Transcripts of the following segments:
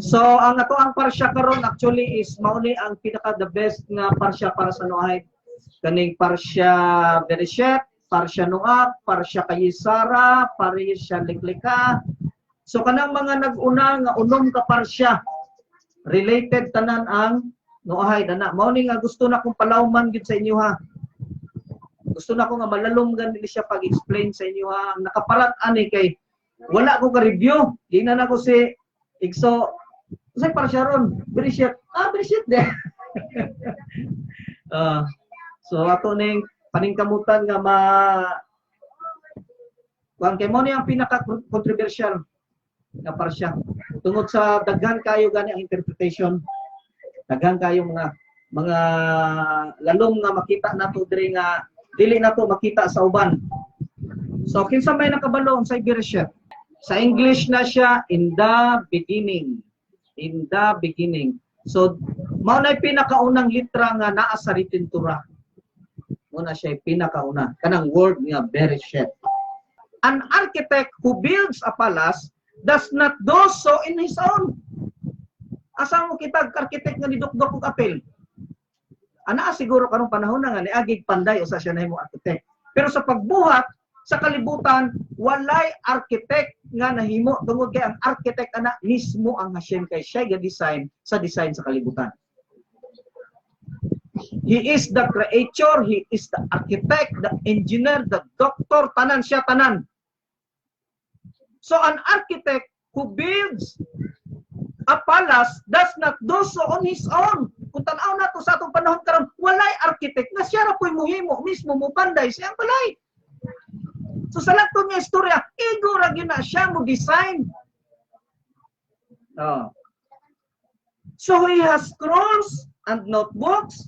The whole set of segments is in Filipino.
So ang ato ang parsya karon actually is mauni ang pinaka the best nga parsya para sa Noahay. Kaning parsya Bereshet, parsya Noach, parsya Kayisara, parsya Liklika. So kanang mga nag-una nga unom ka parsya related tanan ang Noahay dana. Mao ni nga gusto na kong palawman gid sa inyo ha. Gusto na ko nga malalom ganili siya pag-explain sa inyo ha. Ang nakaparat ani kay wala ko ka-review. Di na ko si Igso. Kasi parsya ron, Bereshet. Bereshet de. So ato ning paningkamutan nga kuan kay mo ni ang pinaka controversial nga parsya. Tungod sa daghan kayo gani ang interpretation. Daghan kayo mga lalom nga makita nato diri nga dili nato makita sa uban. So kinsa may nakabalo sa Bereshet? Sa English na siya in the beginning. In the beginning. So mao na pinakaunang litra nga naa sa written Torah. Muna siya pinakauna kanang word nga Bereshet. An architect who builds a palace does not do so in his own. Asa mo kita architect nga nidukdok og apel? Ana siguro karong panahon nga niagig panday usa siya nahimo architect. Pero sa pagbuhat sa kalibutan walay architect nga nahimo tungod kay ang architect ana mismo ang Hashem kay siya ga design sa kalibutan. He is the creator, he is the architect, the engineer, the doctor, tanan siya tanan. So an architect who builds a palace does not do so on his own. Kung tanaw nato sa atong panahon karon, walay architect nga siya ra po'y muhimo mismo mo panday siyang balay. So sa lahat niya istorya, ego ra gyud na siya mo design. So he has scrolls and notebooks.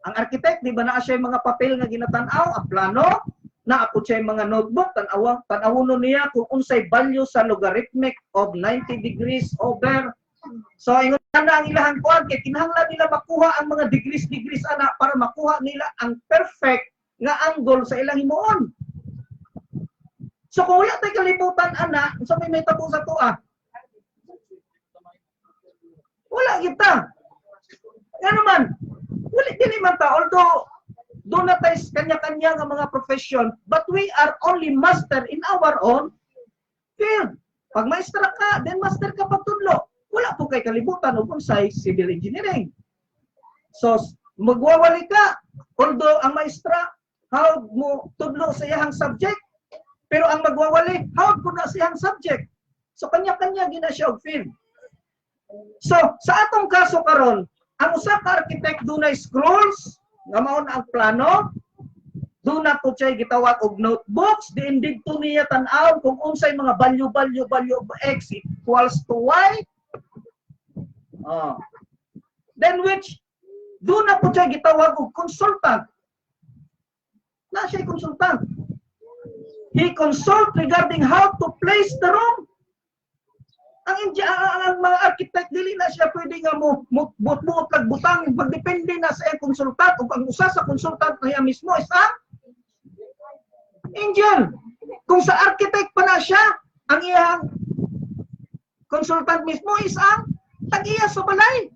Ang architect, di ba na siya yung mga papel nga ginatanaw, ang plano, na po siya yung mga notebook, tanawunon niya kung unsay value sa logarithmic of 90 degrees over. So, ingon na ang ilahang kuwan, kaya kinahanglan nila makuha ang mga degrees ana para makuha nila ang perfect nga angle sa ilang himuon. So, kung wala tayo kalibutan, ana, so may tabo sa to, wala kita. Ano man, wala din man ta, although doon na tayo kanya-kanya ng mga profession, but we are only master in our own field. Pag maestra ka, then master ka pagtudlo. Wala po kay kalibutan o unsay civil engineering. So, magwawali ka, although ang maestra, how mo tudlo sa iyang subject, pero ang magwawali, how po na sa iyang subject. So, kanya-kanya gina siya og field. So, sa atong kaso karon, ang usa ka architect dunay scrolls nga mao na ang plano, duna po siya gitawag og notebooks, diin didto niya tan-aw kung unsay mga value of x equals to y. Then which duna po siya gitawag og consultant. Na siya consultant. He consult regarding how to place the room. Ang mga architect dili na siya pwede nga mo buot kag butang, magdepende na sa konsultant ug ang usa sa konsultant niya mismo is ang angel. Kung sa architect pa na siya, ang iyang consultant mismo is ang tag-iya sa balay.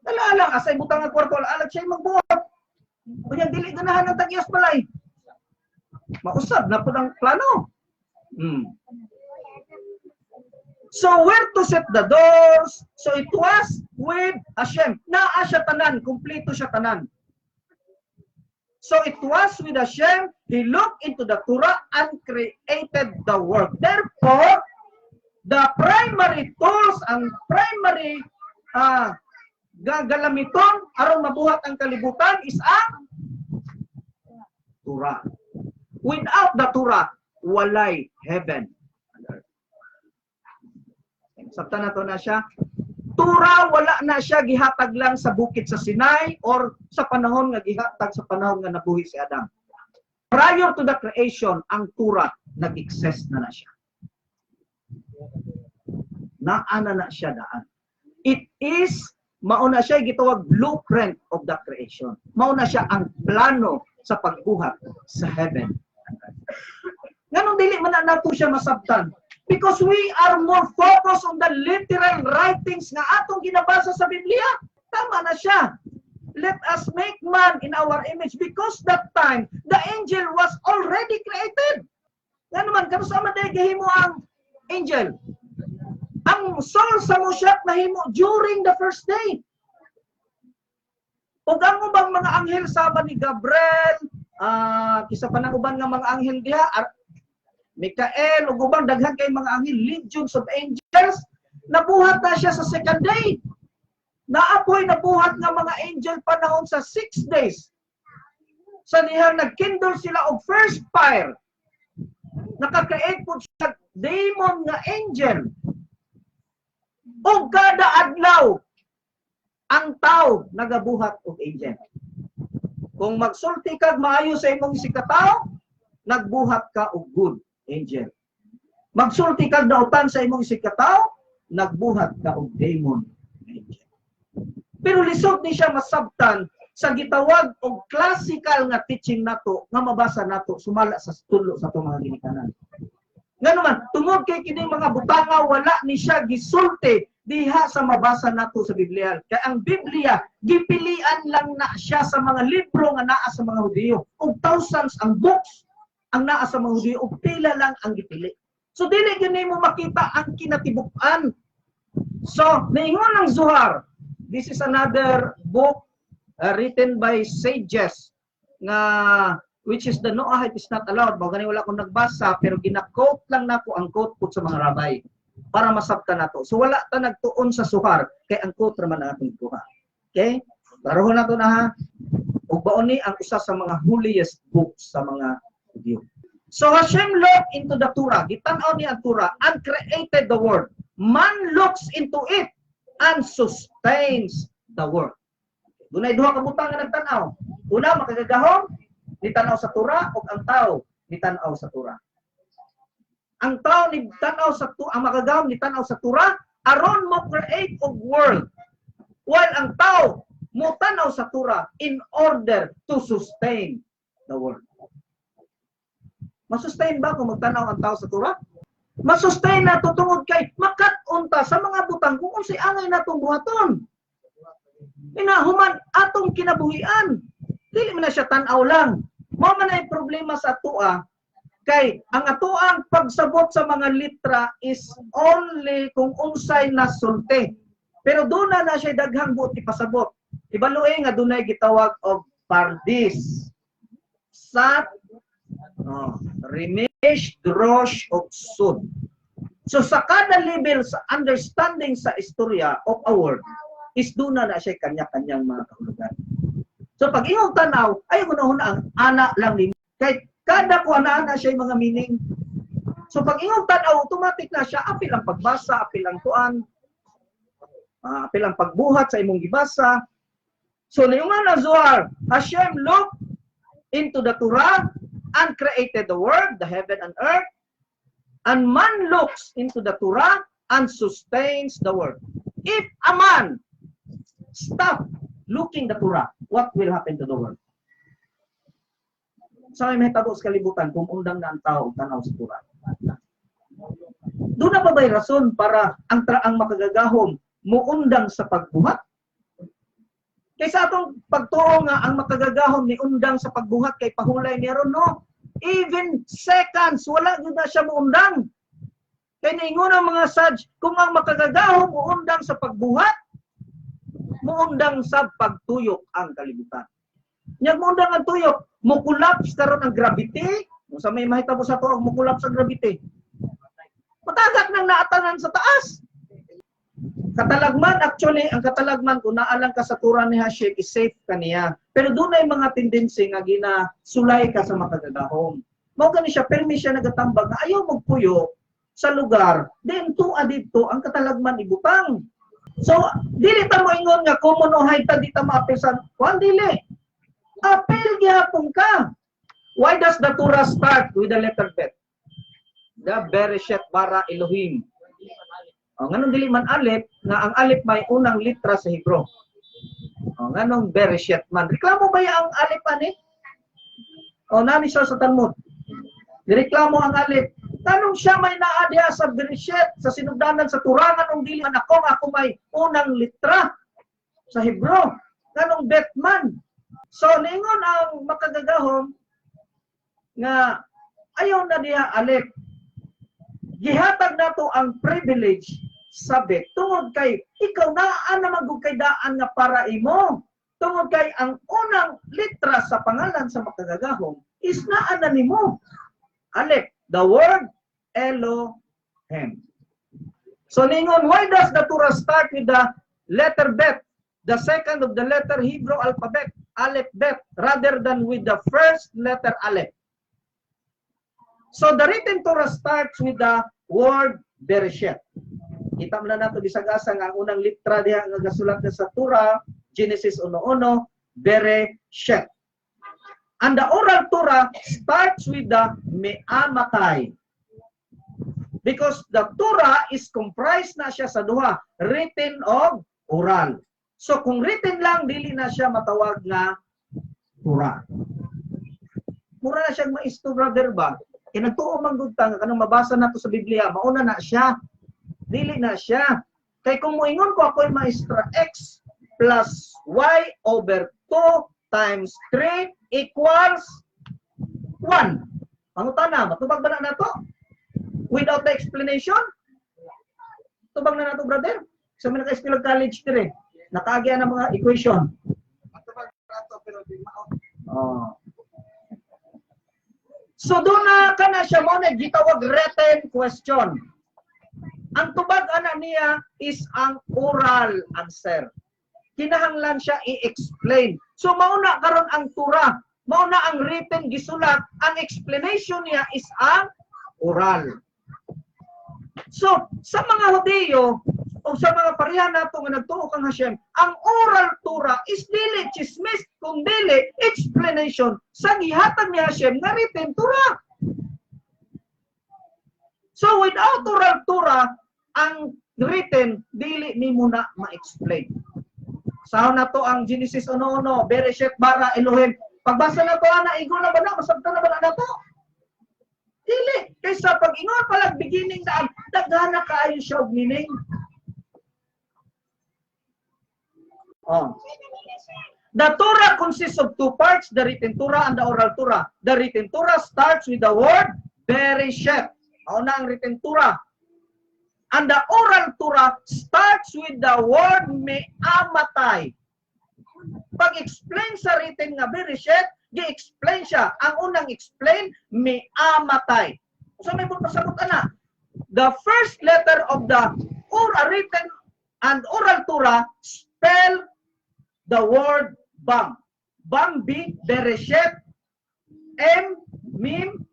Dala asay butang nga kwarto, alag siya magbuhat. Kunya dili ganahan ng tag-iya sa balay. Mausab na pud ang plano. So where to set the doors? So it was with Hashem. Naa siya tanan, kumpleto siya tanan. So it was with Hashem. He looked into the Torah and created the work. Therefore, the primary tools, ang primary galamiton aron mabuhat ang kalibutan is ang Torah. Without the Torah, walay heaven. Sabta na to na siya. Torah wala na siya gihatag lang sa bukid sa Sinai or sa panahon nga gihatag sa panahon nga nabuhi si Adam. Prior to the creation, ang Torah nag-exist na siya. Naana na siya daan. It is, mauna siya gitawag blueprint of the creation. Mauna siya ang plano sa pagbuhat sa heaven. Nganong dili man na nato siya masabtan? Because we are more focused on the literal writings nga atong ginabasa sa Biblia. Tama na siya. Let us make man in our image because that time the angel was already created. Nga naman, kanusa man dahil gahimo ang angel? Ang soul sa Moshiach nahimo during the first day. Ug ang ubang mga anghel saban ni Gabriel, kisa pa ng uban nga mga anghel diha, Mikael, ug ubang daghan kay mga anghel, legions of angels, nabuhat na siya sa second day. Naapoy nabuhat nga mga angel panahon sa 6 days. Sa dihang nagkindle sila og first fire. Nakaka-8 po siya demon nga angel. O kada adlaw, ang tao nagabuhat og angel. Kung magsulti kag maayo sa imong sikataw, nagbuhat ka og good angel. Magsulti kag dautan sa imong sikataw, nagbuhat ka og demon angel. Pero lisod ni siya masabtan sa gitawag og classical nga teaching nato nga mabasa nato sumala sa tulo sa itong mga ginikanan. Nga naman, tungod kay kini mga butanga, wala ni siya gisulti diha sa mabasa nato sa Biblia. Kaya ang Biblia, gipilian lang na siya sa mga libro nga naa sa mga Hudiyo. Og thousands ang books ang naa sa mga Hudiyo, og pila lang ang gipili. So dili gani mo makita ang kinatibuk-an. So, naingon ng Zohar, this is another book written by sages nga which is the Noahide is not allowed. Bago wala akong nagbasa pero gina-quote lang nako ang quote po sa mga rabay para masabtan nato. So wala ta nagtuon sa Zohar kay ang quote raman ang ating kuha. Okay? Klarohon nato na ha. Ug baon ni ang usa sa mga holiest books sa mga Hudyo. So Hashem looked into the Torah. Gitan-aw ni ang Torah and created the world. Man looks into it and sustains the world. Dunay duha ka butang nga nagtan-aw. Una, makagagahom, nitanaw sa Torah, o ang tao, nitanaw sa Torah. Ang tao, nitanaw sa Torah, ang makagahom, nitanaw sa Torah, aron mo create og world. While ang tao, mo tanaw sa Torah in order to sustain the world. Masustain ba kung magtanaw ang tao sa Torah? Masustain na tutungod kay makat-unta sa mga butang kung unsay angay natong buhaton. Inahuman atong kinabuhian. Dili man na siya tan-aw lang. Mao man ay problema sa atua kay ang atuang pagsabot sa mga litra is only kung unsay nasulti. Pero doon na siya daghang buot ipasabot. Ibalue nga dunay gitawag og pardis. Sat, Rimesh, Drosh, o Sud. So sa kada level sa understanding sa istorya of a word, is doon na siya kanya-kanyang mga kahulugan. So pag iyong tanaw, ay unahon ang ana lang ni. Kay kada ko ana siya yung mga meaning. So pag iyong tanaw, automatic na siya, apil ang pagbasa, apil ang tuan, apil ang pagbuhat sa imong gibasa. So niyungan na Zohar, Hashem looked into the Torah and created the world, the heaven and earth. And man looks into the Torah and sustains the world. If a man stop looking the Torah, what will happen to the world? Sa may mahitabo sa kalibutan, kung undang na ang tao tanaw sa Torah. Doon na ba ba'y rason para ang makagagahom muundang sa pagbuhat? Kaysa atong pagtuo nga ang makagagahom ni undang sa pagbuhat kay pahulay niya ron, no? Even seconds, wala yun na siya muundang. Kaya naingon ang mga saj, kung ang makagagahom muundang sa pagbuhat, muundang sa pagtuyok ang kalibutan. Nyag muundang ang tuyok, mukulaps karon ang gravity, sa may mahitabo sa tuog, mukulaps ang gravity. Matagak nang naatanan sa taas. Katalagman, actually, ang katalagman, kung naalang ka sa Torah ni Hashem, is safe ka niya. Pero doon ay mga tendency nga ginasulay ka sa makagagahom. Mao gani siya, permi siya nagatambag na ayaw magpuyo sa lugar, then tuwa dito, ang katalagman ibutang. So, dili ta mo ingon nga, kung monohay ta, di ta maapisan. Kuan dili. Apel gyapon ka. Why does the Torah start with the letter Bet? The Bereshet bara Elohim. Nganong dili man alip, nga ang alip may unang litra sa Hebro. Nganong Bereshet man. Reklamo ba ang alip ani? Nani siya sa Talmud. Direklamo ang alip. Tanong siya may naadya sa Bereshit, sa sinugdanan sa turangan ng dili ako may unang litra sa Hebro. Tanong Betman. So, ningon ang makagagahom nga ayaw na diha alip. Gihatag na to ang privilege sa bet. Tungod kay, ikaw naan na magugkay daan nga para imo. Tungod kay, ang unang litra sa pangalan sa makagagahom is naan na nimo. Alip, the word Elohim. So, ningon, why does the Torah start with the letter bet? The second of the letter Hebrew alphabet, Aleph Bet, rather than with the first letter Aleph. So the written Torah starts with the word Bereshit. Kita mo na nato bisag-asa nga ang unang litra diha nga gasulat na sa Torah, Genesis 1:1, Bereshit. And the oral Torah starts with the Me'amatay. Because the Torah is comprised na siya sa duha, written of oral. So kung written lang, dili na siya matawag na Torah. Mura na siyang maisto, brother ba? Kinagtuo manggugtang, kanang mabasa na to sa Biblia, mauna na siya. Dili na siya. Kay kung moingon ko ako'y maestra, x plus y over 2 times 3 equals 1. Pangutana, matubag ba na to? Without the explanation? Tubag na to, brother? Sa mga naka-eskwela college dire. Nakaagya ng mga equation. Oh. So doon na ka na siya mo na gitawag written question. Ang tubag ana niya is ang oral answer. Kinahanglan siya i-explain. So mauna karon ang Torah, mauna ang written gisulat, ang explanation niya is ang oral. So sa mga Hudyo o sa mga pareha nato nga nagtuo kang Hashem, ang oral Torah is dili chismis, kung dili explanation sa gihatag ni Hashem nga written Torah. So without oral Torah, ang written dili nimo na ma-explain. Sahon na to ang Genesis 1:1, Bereshit bara Elohim. Pagbasa na to ana, igo na ba na, masabtan na ba na to? Dili. Kaysa pag ingon palang beginning na daghana kaayo siya og meaning. Oh. The Torah consists of two parts, the written Torah and the oral Torah. The written Torah starts with the word Bereshit. Una ang written Torah. And the oral Torah starts with the word Me'amatay. Pag-explain sa written nga Bereshit, di-explain siya. Ang unang explain, Me'amatay. So may pasagot na. The first letter of the written and oral Torah spell the word Bam. Bambi, Bereshit, Mim,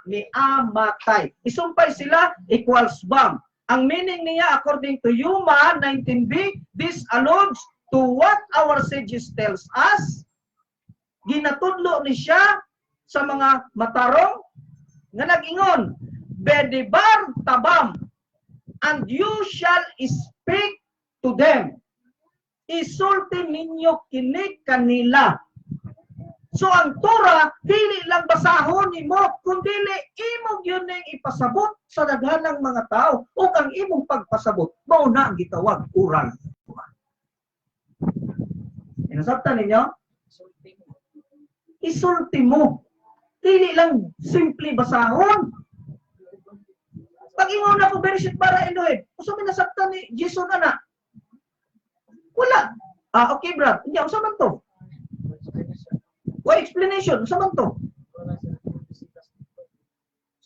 Me'amatay. Isumpay sila equals Bam. Ang meaning niya according to Yuma 19b, this alludes to what our sages tells us. Ginatudlo ni siya sa mga matarong nga nag-ingon, Bedibar tabam, and you shall speak to them. Isulti ninyo kini kanila. So ang Torah, dili lang basahon nimo, kundi imong yun ang ipasabot sa daghanang mga tao. O ang imong pagpasabot, mao na ang gitawag oral. Inasabtan ninyo? Isulti mo. Dili lang simple basahon. Pag ingon na po, Bereshit bara Elohim, usa man nasabtan ni Jesus na. Wala. Okay, Brad. Hindi, usa man to. Why explanation? Usa man to.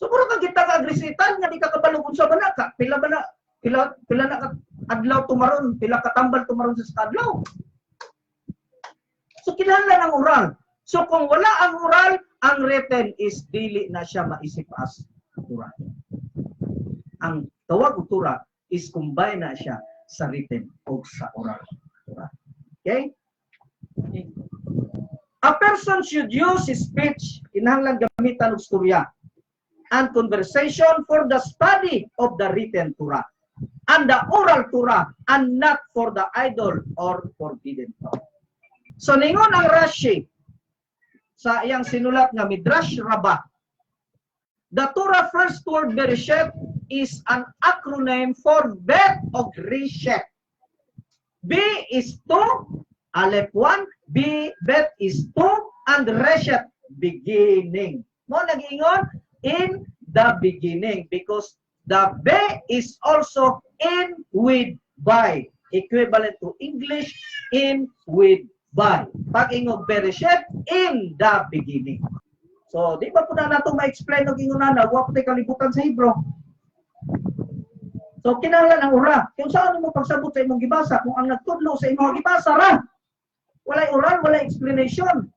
So, puro ka kita ka-agresitan, nga di ka kabalungon sa bana ka. Pila na ka adlaw tumaron, pila ka tambal tumaron sa adlaw. So, kinahanglan ang oral. So, kung wala ang oral, ang written is dili na siya maisip as Torah. Ang tawag o Torah is combine na siya sa written o sa oral. Okay? A person should use his speech, kinahanglan gamitan og storya, and conversation for the study of the written Torah and the oral Torah, and not for the idol or forbidden Torah. So ningon ang Rashi sa iyang sinulat nga Midrash Rabbah, The Torah first word Bereshit is an acronym for Bet of Reshet. B is 2, Aleph 1, B, Bet is 2, and Reshet, beginning. Mo nag-ingon, in the beginning, because the B is also in with by. Equivalent to English, in with by. Pag ingon Bereshit, in the beginning. So, di ba po na nato ma-explain ng ingunan na huwag tayo kalibutan sa Hebrew. So, kinahanglan ang ura. Kung saan mo pagsabot sa imong gibasa, kung ang nagtudlo sa imong gibasa ra, walay oral, walay explanation.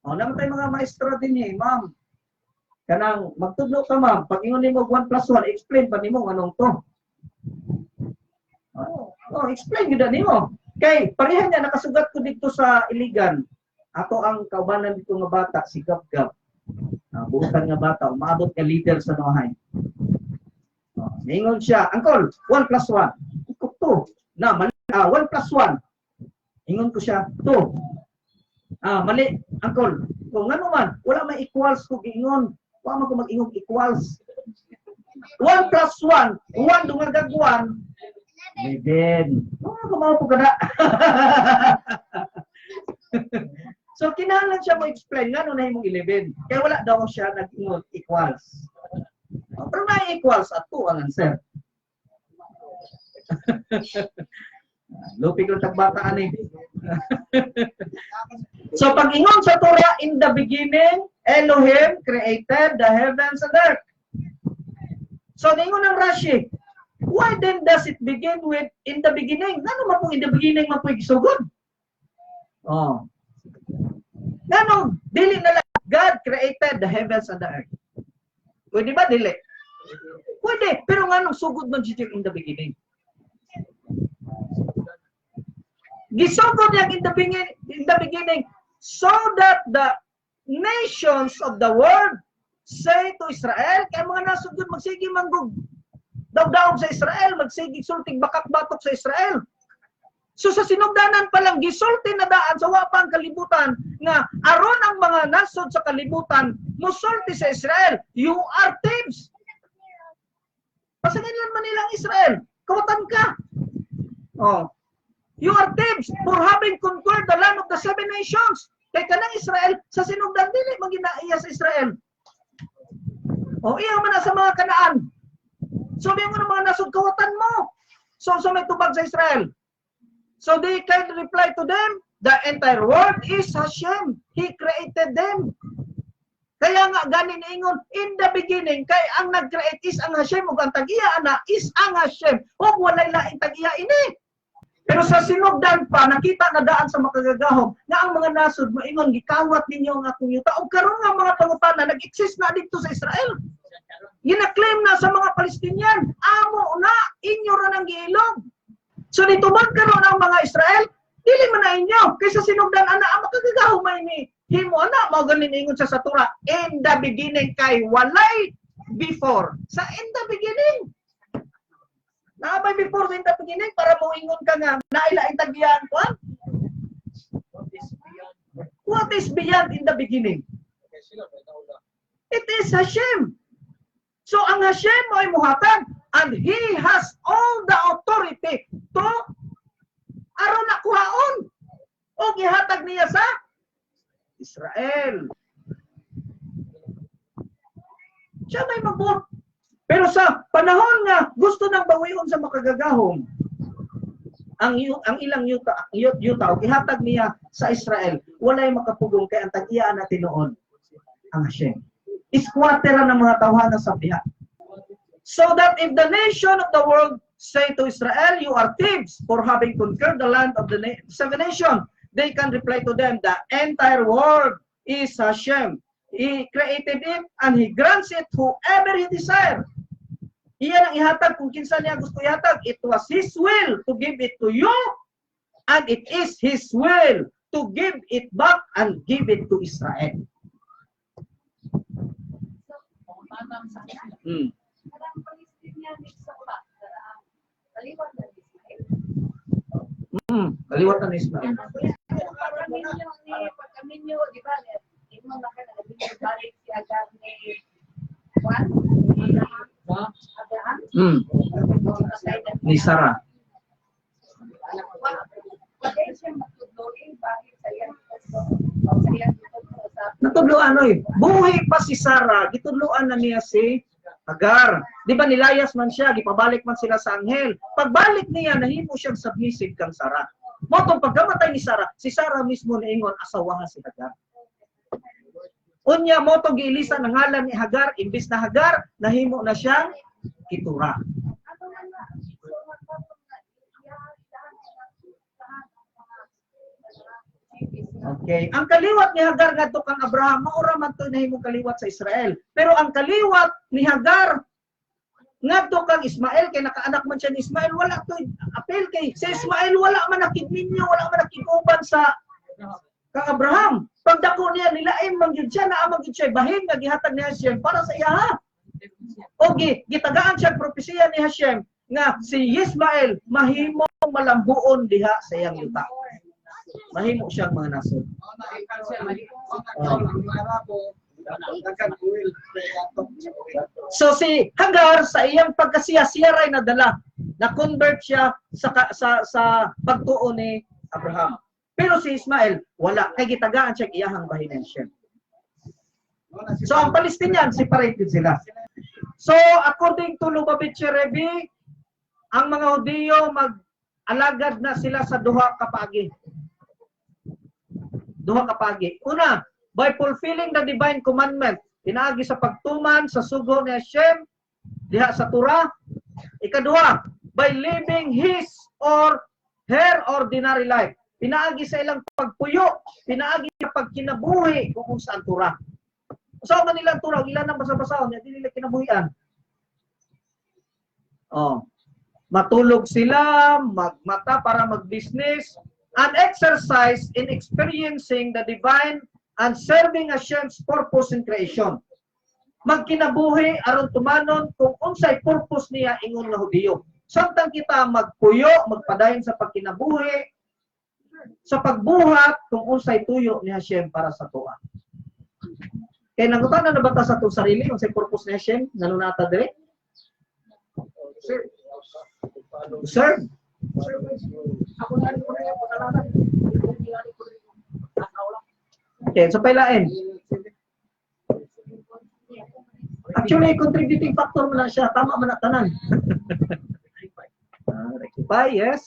O, naman tayo mga maestra din eh, ma'am. Kanang magtudlo ka, ma'am. Pag ingon nimo 1 plus 1, explain pa nimo anong to. Explain gid nimo. Kay pareha niya nakasugat ko dito sa Iligan. Ato ang kaubanan dito nga bata, si Gab-Gab. Buutan nga bata, umaabot ka leader sa Noahay. Ningon siya, Uncle, 1 plus 1. Iko 2. Na, mali. 1 plus 1. Ingon ko siya, 2. Mali, Uncle. Kung ano man, wala may equals ko giingon. Wala man ko mag-ingog equals. 1 plus 1. 1 dungagag 1. Then, kumaw po kada. So, kinahanglan siya mo explain nga nung na himong 11. Kaya wala daw siya nag-ingon equals. Pero na equals at 2 ang answer. Lupi ko tagbataan eh. So, pag ingon sa Torah, in the beginning, Elohim created the heavens and earth. So, ningon ng Rashi, why then does it begin with in the beginning? Ano man kung in the beginning man po igisugod? Ano? Dili na lang. God created the heavens and the earth. Pwede ba? Dili. Pwede. Pero nga nung sugod man siya in the beginning. Gisugod yang in the beginning so that the nations of the world say to Israel, kaya mga nasugod magsigi manggug daw sa Israel, magsigi sultig bakak-batok sa Israel. So sa sinugdanan pa lang, gisulti na daan sa wapang kalibutan nga aron ang mga nasod sa kalibutan musulti sa Israel. You are thieves. Pasangilan man nilang Israel. Kawatan ka. You are thieves for having conquered the land of the 7 nations. Kaya ka ng Israel, sa sinugdan dili maginaiya sa Israel. Iya man na sa mga Kanaan. So, yung mga nasod kawatan mo. So may tubag sa Israel. So, they can reply to them, the entire world is Hashem. He created them. Kaya nga, ganin ingon, in the beginning, kay ang nag-create is ang Hashem, ug ang tag-iya na is ang Hashem. Ug walay laing tag-iya ini. Pero sa sinugdan pa, nakita na daan sa makagagahom, na ang mga nasod, maingon, gikawat ninyo ang akong yuta. O karon nga mga pangutana, nag-exist na dito sa Israel. Gina-claim na sa mga Palestinian, amo na, inyo ra nang giilog. So dito magkaroon ang mga Israel, dili man na inyo. Kaysa sinugdan, ana, ang makagagahom may ni himo, ana, mga ganin ingon sa Torah, in the beginning kay walay before. Sa in the beginning. Naabay before sa in the beginning, para mo ingon ka nga, nailaing tagiyaan ko, What is beyond in the beginning? It is Hashem. So ang Hashem mo ay muhatag, and He has all the authority to aron na kuhaon. O gihatag niya sa Israel. Siya may mabuot. Pero sa panahon nga gusto nang bawion sa makagagahom, ang ilang yuta gihatag niya sa Israel, walay makapugong kay ang tag-iya na tinuod ang Hashem. Iskwatera ng mga tawhana sa biya. So that if the nation of the world say to Israel, you are thieves for having conquered the land of the 7 nations, they can reply to them, the entire world is Hashem. He created it and He grants it whoever He desires. Iyan ang ihatag kung kinsa niya gusto ihatag. It was His will to give it to you, and it is His will to give it back and give it to Israel. Kaliwatan ni Ismael. Ni Sarah. Natudloan oy. Buhi pa si Sarah, gitudloan na niya si Hagar. Di ba nilayas man siya, gipabalik man sila sa anghel. Pagbalik niya, nahimo siyang submissive kang Sarah. Motong pagkamatay ni Sarah, si Sarah mismo niingon asawahan si Hagar. Unya mo to giilisa ng ngalan ni Hagar, imbis na Hagar, nahimo na siyang Keturah. Okay. Ang kaliwat ni Hagar ngadto kang Abraham, maura man to nahimong kaliwat sa Israel. Pero ang kaliwat ni Hagar ngadto kang Ismael, kay nakaanak man siya ni Ismael, wala to apel kay si Ismael, wala man nakigninyo, wala man nakiguban sa kang Abraham. Pagdako niya nilain man gyud siya, naa man gyud siya bahin nga gihatag ni Hashem para sa iya. Okay, gitagaan siya propesiya ni Hashem nga si Ismael mahimong malambuon diha sa iyang yuta. Mahimo siyang mga nasod. So si Hagar sa iyang pagkasiya-siya ray nadala, na-convert siya sa pagtuo ni Abraham. Pero si Ismael, wala. Kay gitagaan siya iyahang bahinan siya. So ang Palestinian, separated sila. So according to Lubavitch Rebbe, ang mga Hudiyo mag-alagad na sila sa duha ka paagi. Duha ka paagi. Una, by fulfilling the divine commandment, pinaagi sa pagtuman sa sugo ni Hashem diha sa Torah. Ikaduha, by living his or her ordinary life. Pinaagi sa ilang pagpuyo, pinaagi sa pagkinabuhi kung saan Torah. Usaw man nilang Torah, ilan ang basa-basahon, hindi nila kinabuhian. Oh. Matulog sila, magmata para mag-business, and exercise in experiencing the divine and serving Hashem's purpose in creation. Magkinabuhi aron tumanon kung unsay purpose niya ingon nga Hudiyo. Samtang kita magpuyo, magpadayon sa pagkinabuhi, sa pagbuhat kung unsay tuyo ni Hashem para sa tuwa. Kaya nangutan na ba ta sa itong sarili, unsay purpose ni Hashem, nanunata dire? Sir? Okay, so pailain. Actually, contributing factor mo lang siya. Tama man na tanan. Rectify, yes.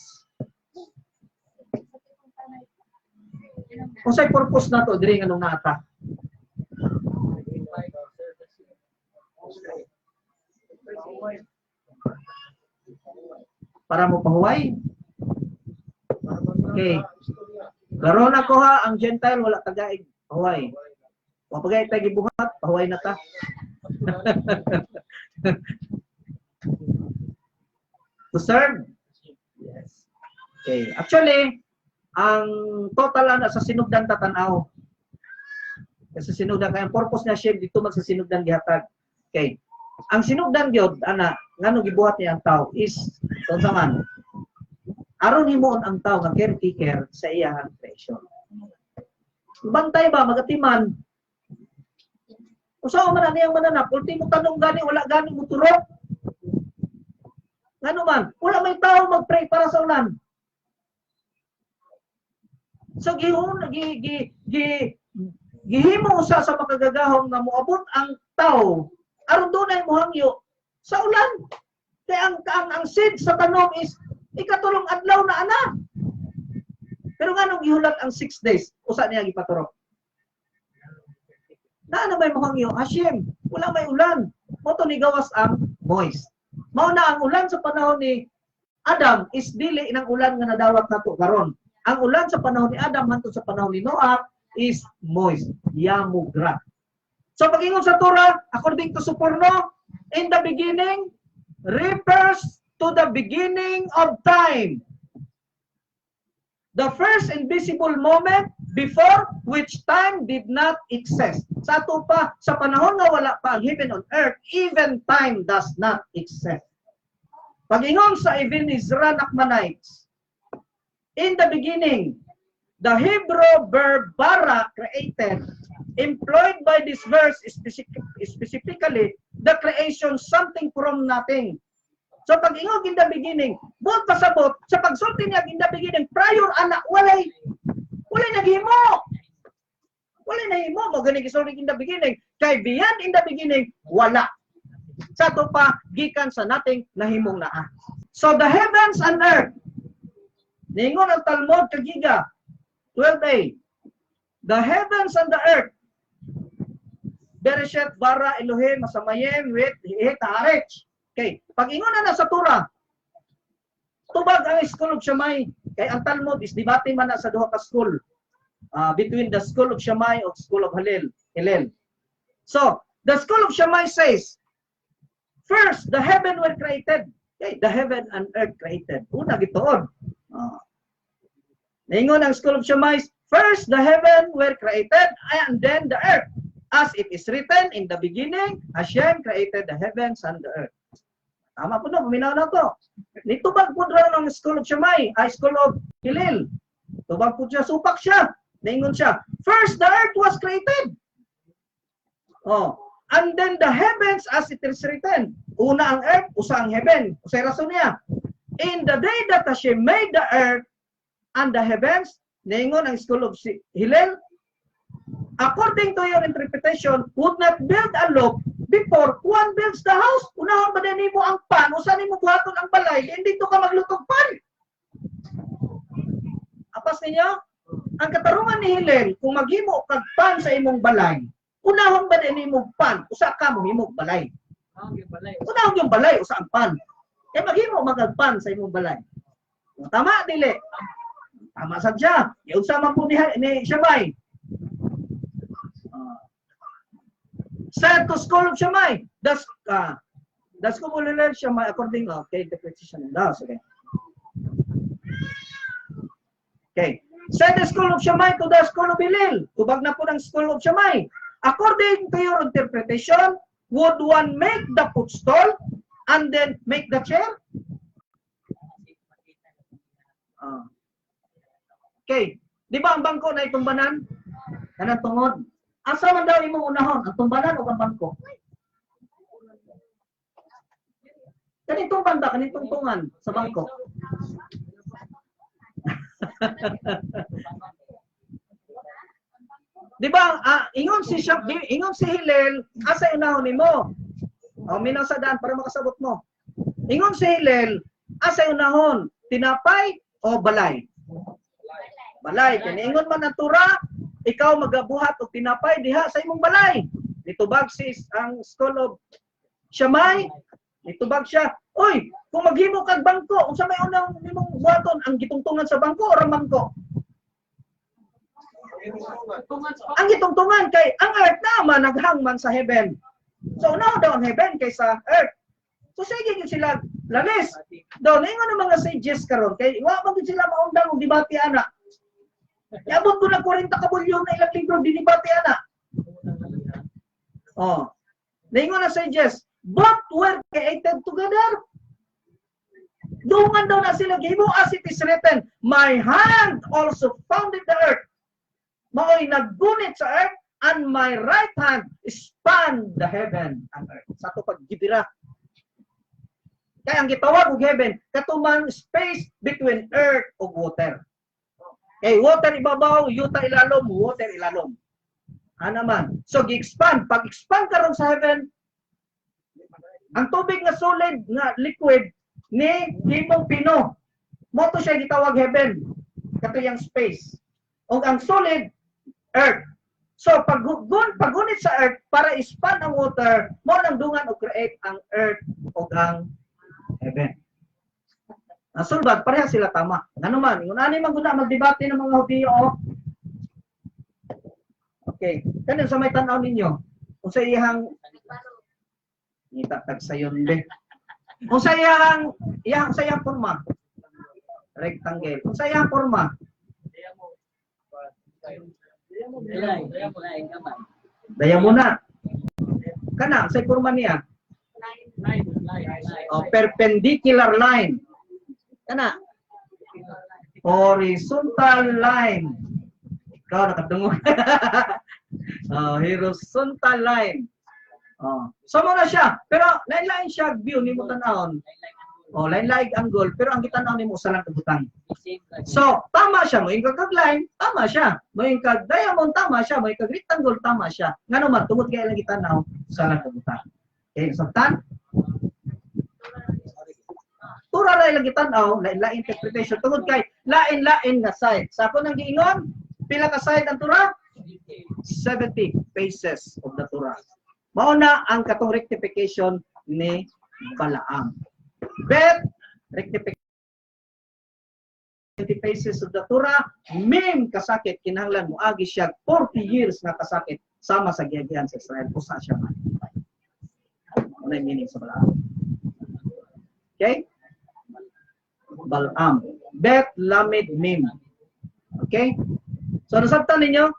Kung sa'y purpose na to, diri nga nung nata. Para mo pahuway. Okay. Karon ako ha, ang Gentile wala tagaig pahuway. Wa pagay tagi buhat, pahuway na ta. To serve? Yes. Okay. Actually, ang total ana sa sinugdan tatanaw. Sa sinugdan kay ang purpose na siya dito man sa sinugdan gihatag. Okay. Ang sinugdan gyud ana ngano gibuhat niya ang tao is unsa man aron himuon ang tao nga caretaker sa iyang creation. Bantay ba magatiman? Usaw man ani ang mananap, ultimo tanong gani wala gani mo turok. Ngano man, wala may tao magpray para sa ulan. So gihimo usa sa makagagahom nga moabot ang tao aron dunay mohangyo sa ulan. Kaya ang seed sa tanom is ikatulong adlaw na ana. Pero nganong gihulat ang 6 days? Usa niya gipaturok. Na may mohangyo? Hashem, wala may ulan. Moto ni gawas ang moist. Mao na ang ulan sa panahon ni Adam is dili ng ulan nga nadawat nato karon. Ang ulan sa panahon ni Adam hangtod sa panahon ni Noah is moist, yamugra. So pag-ingon sa Torah, according to Suporno, in the beginning refers to the beginning of time. The first invisible moment before which time did not exist. Sa ato pa, sa panahon nga wala pa ang heaven on earth, even time does not exist. Pag-ingon sa Ibn Ezra Nachmanides, in the beginning, the Hebrew verb bara created, employed by this verse specifically, the creation something from nothing. So pag ingog in the beginning, buot pasabot sa pagsulti niya in the beginning prior ana walay naghimo. Walay nahimo mo gani gisulti in the beginning. Kay beyond in the beginning wala. Sa to pa gikan sa nating nahimong naa. So the heavens and earth. Ningon ang Talmud kagiga 12a. The heavens and the earth. Bereshit bara Elohim masamayim wit haaretz. Okay, pag ingon na sa Torah, tubag ang school of Shammai. Kay ang Talmud is debate man na sa duha ka school. Between the school of Shammai o school of Hillel. So, the school of Shammai says, first, the heaven were created. Okay, the heaven and earth created. Una gituon. Ningon ang school of Shammai, first the heaven were created and then the earth. As it is written in the beginning, Hashem created the heavens and the earth. Tama po no, paminaw na to. Nitubag po raw ng school of Shammai, school of Hillel. Tubag po siya, supak siya. Ningon siya, first the earth was created. And then the heavens as it is written. Una ang earth, usa ang heaven. Usay rason niya. In the day that Hashem made the earth and the heavens, ningon ang school of Hillel, according to your interpretation, would not build a loop before one builds the house. Unahon ba din mo ang pan? Usa nimo buhaton ang balay? Hindi to ka maglutog pan. Apas ninyo? Ang katarungan ni Hillel, kung maghimo kag pan sa imong balay, unahon ba din mo pan? Usa ka mo himog balay. Unahon yung balay, usa ang pan. Kaya maghimo magagpan sa imong balay. Tama, dili? Tama sadya. Yung sama po ni Shammai. Said to school of Shammai, the school of Hillel Shammai according the precision of the okay. Okay. Said the school of Shammai to the school of Hillel. Tubag na po ng school of Shammai. According to your interpretation, would one make the footstool and then make the chair? Okay. Di ba ang bangko na itumbanan? Kanang tungod. Asa man daw imong unahon? Ang tumbanan o ang bangko? Kanitong banda, kanitong tungan sa bangko. Di ba? Ingon si Hillel, asa unahon nimo? Minaw sa daan para makasabot mo. Ingon si Hillel, asa unahon? Tinapay o balay? Balay. Kaya ingon man ang Torah, ikaw magabuhat og tinapay diha sa imong balay. Nitubag ang school of Shammai, nitubag siya, oy, kung maghimo kag bangko, unsa may unang nimong buhaton ang gitungtungan sa bangko o bangko? Ang gitungtungan kay ang earth naman naghangman sa heaven. So now daw ang heaven kaysa earth. So sige gyud sila lanis. Daw ningon ang mga sages karon kay wa man gyud sila maundang og debate ana. Yabot ko na 40 ka bulyon na ilang libro dinibate ana. Ningon na sages, both were created together. Dungan daw na sila gihimo as it is written, my hand also founded the earth. Mao'y naggunit sa earth and my right hand span the heaven and earth. Sa ito paggibira. Kaya ang gitawag og heaven, katuman space between earth ug water. Okay, water ibabaw, yuta ilalom, water ilalom. Naman. So, gi-expand. Pag-expand karon sa heaven, ang tubig nga solid, nga liquid, ni himong pino. Moto siya gitawag heaven. Katuyang space. O ang solid, earth. So, paggunit sa earth, para expand ang water, mo nang dungan o create ang earth o ang heaven. Sulbad, pareha sila tama. Ano man, yung ani maguna magdebate ng mga Hudiyo. Okay. Kanin sa may tanaw ninyo, kung sa iyang itatag sa yun din. Kung sa iyang forma, rectangle. Kung sa iyang forma, daya muna. Kana, sa forma niya. Perpendicular line. Kana. Horizontal line. Ikaw nakadungog. Horizontal line. So mo na siya. Pero lain-lain siya view ni mo tanahon. O, lain-laing angle, pero ang kitanaw nimo usa lang ka butang. So, tama siya mo yung kag-line, tama siya. Mo yung kag-diamond, tama siya. Mo yung kag-rectangle, tama siya. Ngano man tungod kay lang kitanaw usa lang ka butang. Okay, sabtan? Tura na ilang kitanaw, lain-laing interpretation tungod kay lain-lain nga side. Sa ako nang giingon, pila ka side ang tura? 70 faces of the Torah. Mauna ang katong rectification ni Balaam. Bet, rectification 70 faces of the Torah, mim kasakit, kinahanglan mo agi siya 40 years na kasakit sama sa giyagihan sa Israel. Usa siya man. Ano yung meaning sa Balaam? Okay? Balaam. Bet, lamed, mim. Okay? So, nasabtan ninyo?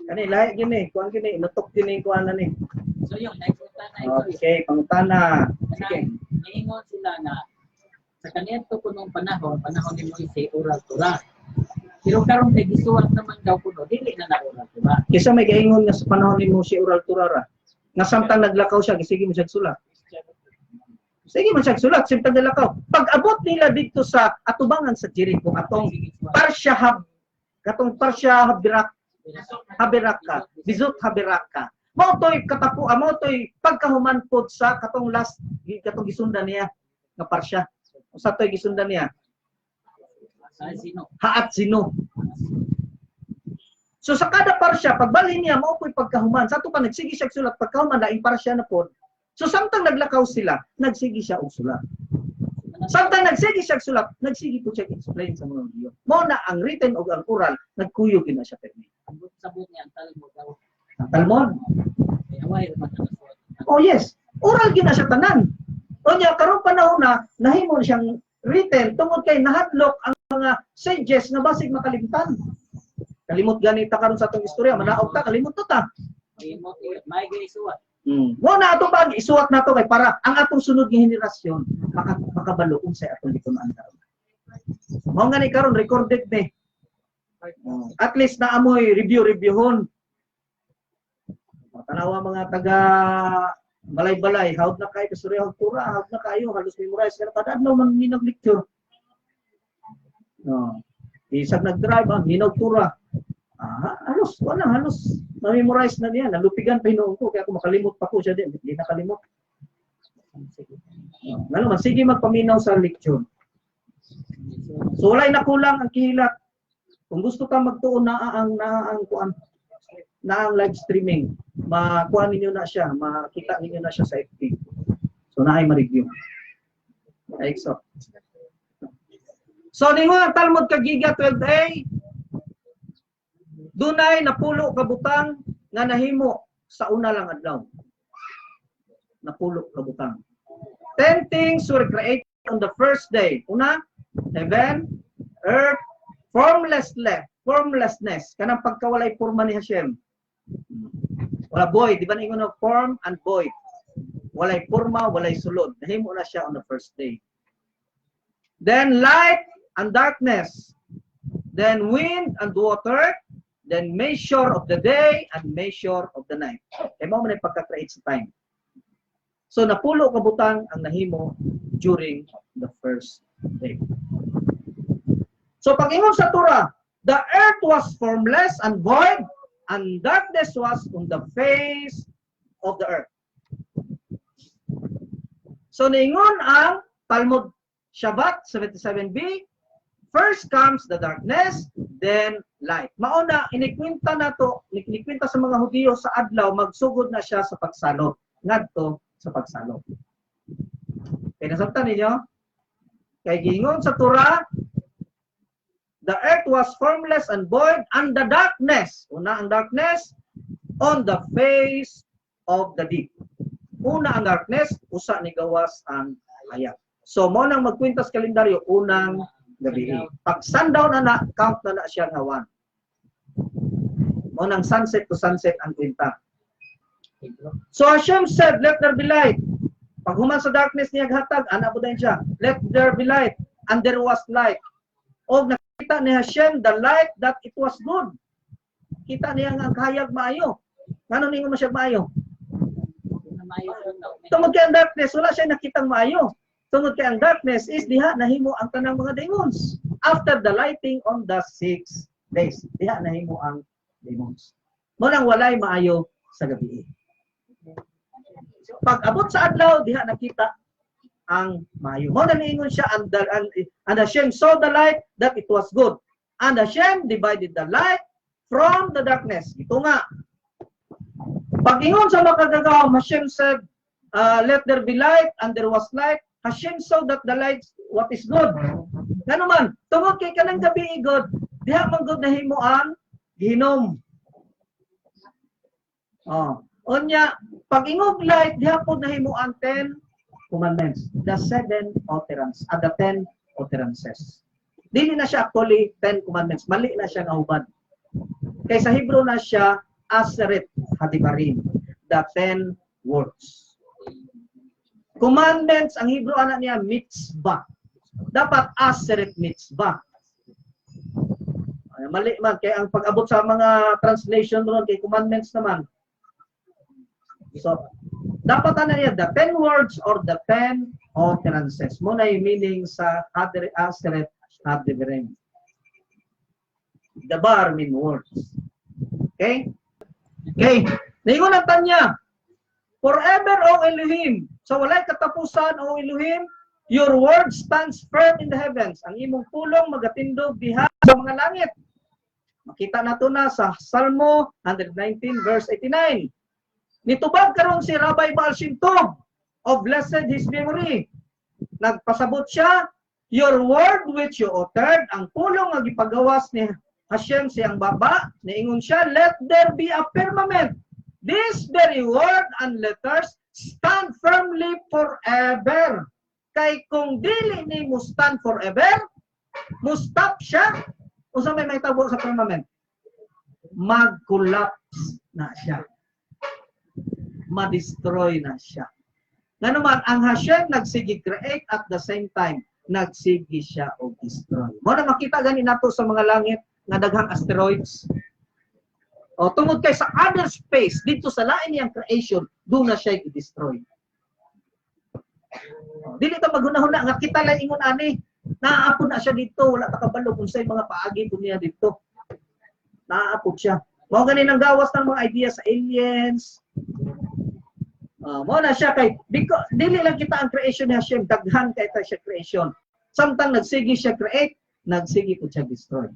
Kani lahi gini, kuan gini, nutok gini kuan na ni. So yung next utana Okay, pangutana. Sige. Niingon sila na sa kanito kunong panahon ni Moise oral Torah. Pero karon kay gisuwat naman daw kuno dili na oral Torah. Kisa may gaingon nga sa panahon ni Moise oral Torah ra. Nga samtang naglakaw siya, sige mo siya sulat. Sige man siya sulat, samtang naglakaw. Pag abot nila dito sa atubangan sa Jericho, katong Parsya Habiraka, Bizut Habiraka. Mao toy katapo, mao toy pagkahuman pod sa katong katong gisundan niya nga Parsya. Usa toy gisundan niya. Haat sino. So sa kada Parsya pagbalhin niya mao toy pagkahuman. Sa ato pa nagsigi siya sulat pagkahuman laing Parsya na pod. So samtang naglakaw sila, nagsigi siya og sulat. Samtang nagsigi siya sulat, nagsigi po siya explain sa mga Diyo. Mao na ang written o ang oral, nagkuyog na siya permi. Sabot niya ang Talmud daw. Ang Talmud? Oh yes, oral gina siya tanan. O niya, karong panahon na, nahimo siyang written, tungod kay nahadlok ang mga sages na basig makalimtan. Kalimot ganita karon sa atong istorya, manaog ta, kalimot to ta. May ginisuwat. Mo na ato pag isuwat nato kay para ang atong sunod nga henerasyon makabalo unsay atong gitunan karon. Mao nga ni karon recorded ni. At least na amoy reviewhon. Tanawa mga taga balay-balay, hawd na kay kasurya og tura, hawd na kayo halos memorize pero kada adlaw man minog lecture. Isag nag-drive minog tura. Halos na-memorize na niya, nalupigan pa hinoon ko, kaya ako makalimot pa ko siya din, hindi nakalimot. Ngano man, sige magpaminaw sa lecture. So walay nakulang ang kilat. Kung gusto ka magtuon na ang live streaming, makuha ninyo na siya, makita ninyo na siya sa FB. So naay ma-review. So ningon ang Talmud kagiga 12a, dunay napulo ka butang nga nahimo sa una lang adlaw. Napulo ka butang. 10 things were created on the first day. Una, heaven, earth, formlessness. Kanang pagkawalay porma ni Hashem. Wala void, di ba ningon na form and void. Walay porma, walay sulod. Nahimo na siya on the first day. Then light and darkness. Then wind and water. Then measure of the day and measure of the night. Kaya mo man pagka-create sa time. So napulo ka butang ang nahimo during the first day. So pag-ingon sa Torah, the earth was formless and void, and darkness was on the face of the earth. So niingon ang Talmud Shabbat 77b, first comes the darkness, then light. Mauna, inikwenta sa mga Hudiyo sa adlaw, magsugod na siya sa pagsalot. Ngadto sa pagsalot. Kaya nasabtan ninyo? Kaya gingon sa Torah, the earth was formless and void, and the darkness, una ang darkness, on the face of the deep. Una ang darkness, usa ni gawas ang hayag. So, mo nang magkwintas kalendaryo, unang gabi. Pag sundown na count na siya nga 1. Mo nang sunset to sunset ang kwenta. So Hashem said, let there be light. Pag human sa darkness niya hatag, ana po din siya. Let there be light. And there was light. O nakita ni Hashem the light that it was good. Kita niya nga ang kahayag maayo. Ngano ningon mo siya maayo? maayo ko daw. Tungod kay ang darkness, wala siya nakitang maayo. Tungod kay ang darkness is diha nahimo ang tanang mga demons. After the lighting on the 6 days, diha nahimo ang demons. Mo nang walay maayo sa gabi. Pag abot sa adlaw, diha nakita ang maayo. Mo nang ingon siya, and Hashem saw the light that it was good. And Hashem divided the light from the darkness. Ito nga. Pag ingon sa makagagawang, Hashem said, let there be light, and there was light. Hashem saw that the light, what is good. Nga naman, tungod kay kanang gabi good, diha man good na himo ang gihinom. Onya, pag ingog light, diha po na himo ang 10 commandments. The 7 utterance, the 10 utterances. Dili na siya actually 10 commandments. Mali na siya nga hubad. Kay sa Hebrew na siya Aseret Hadibarim, the 10 words. Commandments, ang Hebrew anak niya mitzvah. Dapat Aseret mitzvah. Ay, mali man kay ang pag-abot sa mga translation ron kay commandments naman. So, dapat ano niya the 10 words or the 10 utterances. Mo na yung meaning sa Aseret Hadibarim. Dabar mean words. Okay? Okay. Naingon ang tanya. Forever, O Elohim. So, walay katapusan, O Elohim. Your word stands firm in the heavens. Ang imong pulong magatindog diha sa mga langit. Makita na ito na sa Salmo 119 verse 89. Nitubag karon si Rabbi Baal Shem Tov of blessed his memory. Nagpasabot siya, your word which you uttered, ang pulong nga gipagawas ni Hashem siyang baba, niingon siya, let there be a firmament. This very word and letters stand firmly forever. Kay kung dili ni mo stand forever, mo stop siya, unsa may mahitabo sa firmament? Mag-collapse na siya. Ma-destroy na siya. Nga naman, ang Hashem nagsigi create at the same time, nagsigi siya o destroy. Mo na makita gani nato sa mga langit, nga daghang asteroids. O tungod kay sa other space dito sa lain niyang creation, doon na siya i-destroy. Dili ta maghunahuna nga kita lang ingon ani, naaapod na siya dito, wala ta kabalo kung say mga paagi kun niya dito. Naaapod siya. Mao gani nang gawas ng mga idea sa aliens. Mao na siya kay dili lang kita ang creation ni Hashem, daghan kay ta siya creation. Samtang nagsigi siya create, nagsigi pud siya destroy.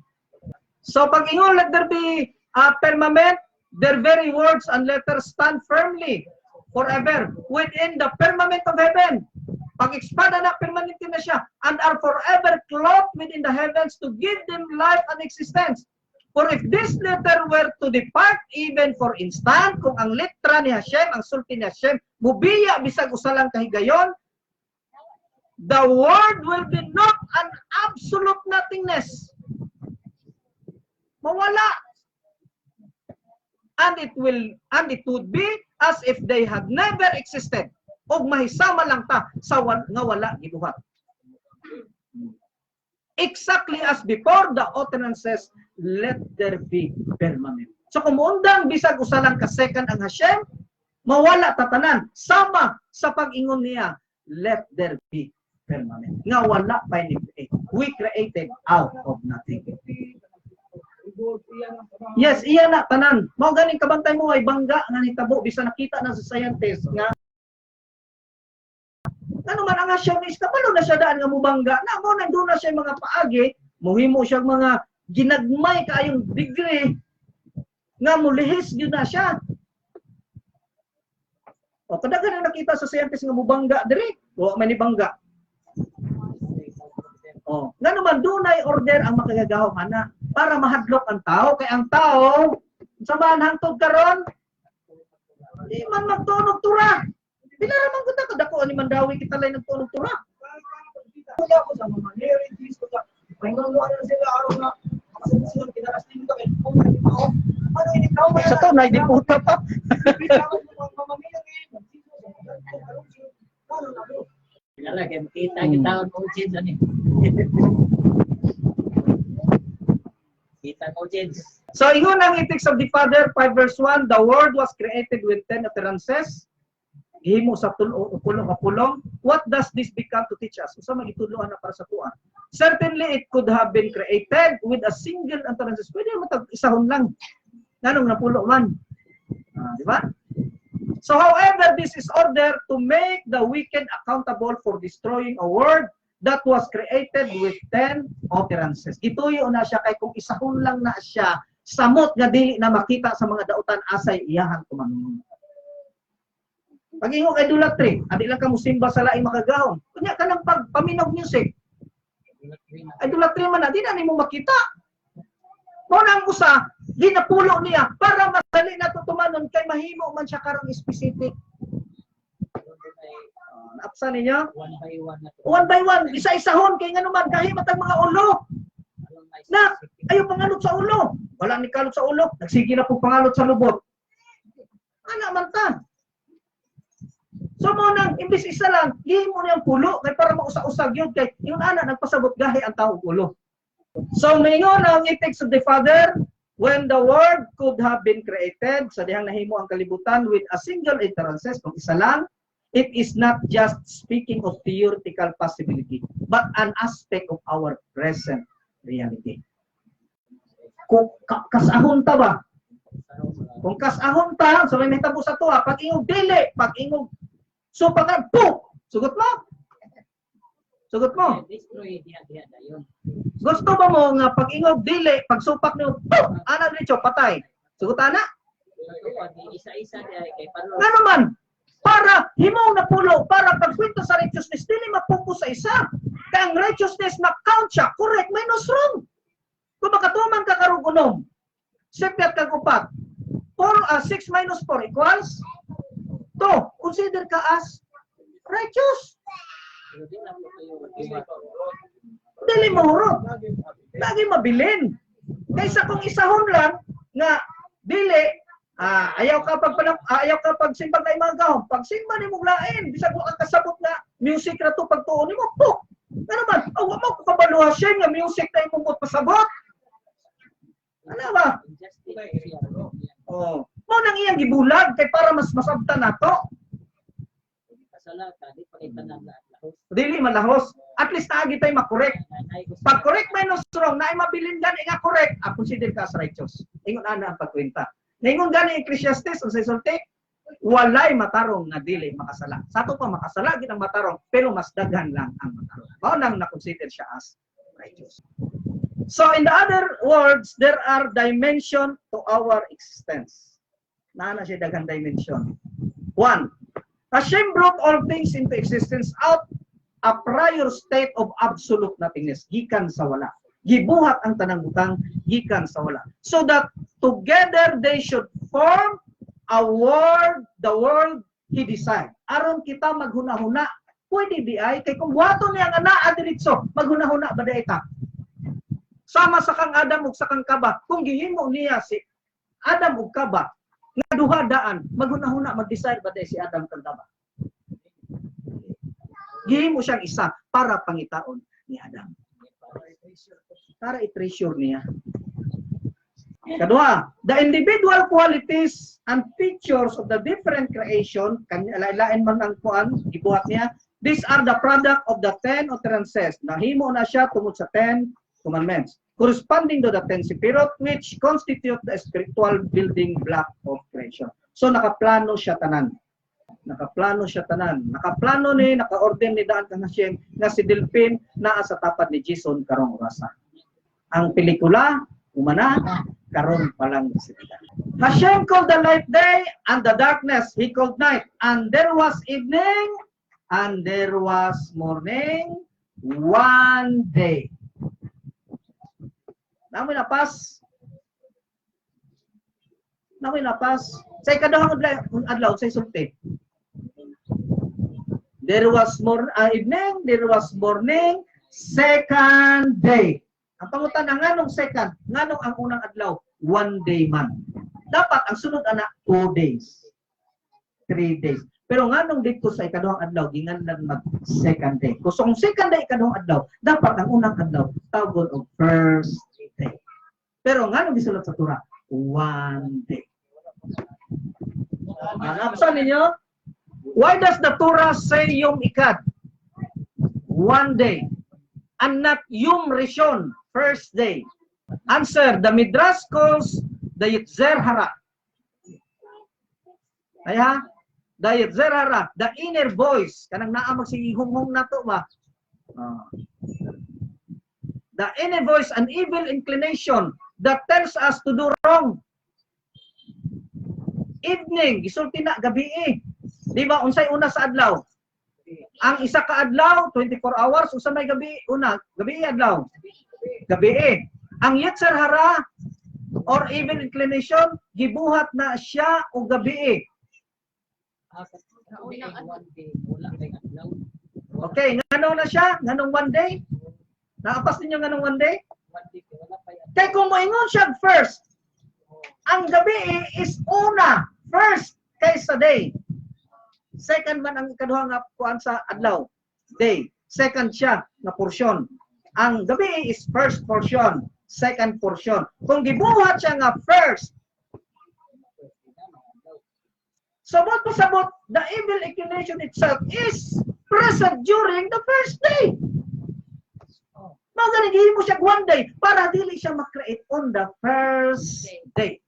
So pag ingon let there be a firmament, their very words and letters stand firmly forever within the firmament of heaven. Pag expanda na, permanente na siya, and are forever clothed within the heavens to give them life and existence. For if this letter were to depart even for instant, kung ang letra ni Hashem, ang sulti ni Hashem, mubiya bisag usalang kahigayon, the word will be not an absolute nothingness. Mawala. And it would be as if they had never existed. Og mahisama lang ta sa nga wala gibuhat. Exactly as before the utterances, let there be firmament. So kung muundang bisag usalang ka second ang Hashem, mawala tatanan. Sama sa pag-ingon niya, let there be firmament. Nga wala pa ni create. We created out of nothing. Yes, iya na tanan. Mao ganing kabantay mo ay bangga nga nitabo bisan nakita na sa scientist nga ano man ang Hashem is kapalo na siya daan nga mubangga na mo nandoon na siya mga paagi, muhimo siya mga ginagmay kaayong degree nga mulihis gyud na siya. O kada ka nakita sa scientist nga mubangga diri, wa man ni bangga. Oh, nga naman dunay order ang makagagahom ana para mahadlok ang tao kay ang tao sa man hangtod karon di man magtunog tura. Bila naman gud ka dako ni Mandawi kita lay nagtunog tura. Wala ko sa mga marriages ko sa pangano sila aron na sila kinarastin ko kay ano ini tao sa to na di puta pa. Wala kay kita kita mo change ani. Kita mo change. So ingon ang ethics of the Father 5 verse 1, the word was created with 10 utterances. gihimo sa pulong ka pulong. What does this become to teach us? Usa magitudloan na para sa tuwa. Certainly it could have been created with a single utterance. Pwede mo tag isahon lang. Nganong napulo man. Di ba? So however, this is order to make the wicked accountable for destroying a world that was created with 10 utterances. Ituyo na siya kay kung isahon lang na siya, samot nga dili na makita sa mga dautan asay iyahan tumangon. Pag-ingo kay idolatry, adi lang ka musimba sa laing makagahom. Kunya ka lang paminog music. Idolatry man na, di na nimo makita. Munang usa, di napulo niya para madali na tutumanon kay mahimo man siya karong specific. Naapsa ninyo? One by one, isa-isahon kay ngano man kahimat ang mga ulo. Na ayo pangalot sa ulo. Wala ni kalot sa ulo, nagsige na po pangalot sa lubot. Ana man ta. So mo nang imbis isa lang, himo niyang pulo kay para mausa-usag yun kay yung ana nagpasabot gahi ang taong ulo. So mingon ang ethics of the Father when the world could have been created sa dihang nahimo ang kalibutan with a single utterances kung isa lang, it is not just speaking of theoretical possibility but an aspect of our present reality. Kung kasahon ta ba? Kung kasahon ta, so may mahitabo sa tuwa, pag ingog dili, pag ingog so pag sugot mo. Sugot mo. Gusto ba mo nga pag ingog dili, pag supak niyo, ana diretso patay. Sugot ana? Isa-isa kay palo. Nga naman, para himong napulo, para pagkwento sa righteousness, dili mapokus sa isa. Kaya ang righteousness ma-count siya, correct, minus wrong. Kung makatuman ka karong unom, sepyat kag upat, 6 minus 4 equals 2. Consider ka as righteous. Dili mahurot. Lagi mabilin. Kaysa kung isahon lang nga dili ayaw ka pag simbang na mga gahom. Pag simba ni mong lain, bisag mo ang kasabot nga music na to pagtuon nimo po. Ano man, wa mo ko kabaluha siya nga music na imong pasabot. Ano ba? Oh, mo nang iyang gibulag kay para mas masabtan nato. Dili malahos. At least naagi tayo makorek. Pag correct minus wrong, na ay mabilin gani nga correct, consider ka as righteous. Ingon ana ang pagkwenta. Ningon gani Ecclesiastes ang sulti, walay matarong nga dili makasala. Sa ato pa makasala gid ang matarong, pero mas daghan lang ang matarong. Mao nang na-consider siya as righteous. So in the other words, there are dimension to our existence. Naa siya daghang dimension. 1. Hashem brought all things into existence out a prior state of absolute nothingness, gikan sa wala. Gibuhat ang tanang butang, gikan sa wala. So that together they should form a world, the world He designed. Aron kita maghuna-huna, pwede di ay, kay kung buhaton niya nga naa diritso, maghuna-huna ba di ka? Sama sa kang Adam ug sa kang Kaba, kung gihimo niya si Adam ug Kaba, nga duha daan, maghuna-huna, mag-decide ba di si Adam kang Kaba? Gihimo siyang isa para pangitaon ni Adam. Para i-treasure niya. Kadua, the individual qualities and features of the different creation, lain man ang kuan, gibuhat niya, these are the product of the 10 utterances. Nahimo na siya tungod sa 10 commandments, corresponding to the 10 Sefirot, which constitute the spiritual building block of creation. So nakaplano siya tanan. Nakaplano siya tanan. Nakaplano ni, naka-order ni daan kang Hashem nga si Delphin naa sa tapat ni Jason karong orasa. Ang pelikula, umana, karon pa lang sila. Hashem called the light day and the darkness He called night. And there was evening and there was morning one day. Namoy napas. Namoy napas. Sa ikaduhang adlaw sa sulti. There was evening, there was morning, second day. Ang pangutan ang nganong second, nganong ang unang adlaw, 1 day man. Dapat ang sunod ana 2 days. 3 days. Pero nganong dito sa ikaduhang adlaw, ginganlan mag second day. Kung second day ikaduhang adlaw, dapat ang unang adlaw tawgon og first day. Pero nganong gisulat sa Torah, 1 day. Anapsa ninyo? Why does the Torah say Yom Ikad? One day. And not Yom Rishon, first day. Answer, the Midrash calls the Yetzer Hara. Kaya, the Yetzer Hara, the inner voice. Kanang naamag si ihong na to ba? The inner voice, an evil inclination that tells us to do wrong. Evening, gisulti na, gabi eh. Di ba, unsay una sa adlaw? Ang isa ka adlaw, 24 hours, usa may gabi, una, gabi adlaw. Gabi eh. Ang Yetzer Hara, or evil inclination, gibuhat na siya o gabi eh. Okay, ngano na siya? Nganong one day? Nakapas ninyo nganong one day? Kaya kung moingon siya first, ang gabi is una, first kaysa day. Second man ang ikaduha nga kuan sa adlaw, day. Second siya na portion. Ang gabi is first portion, second portion. Kung gibuhat siya nga first, sabot, the evil inclination itself is present during the first day. Magaling mo siya one day para dili siya mag-create on the first day.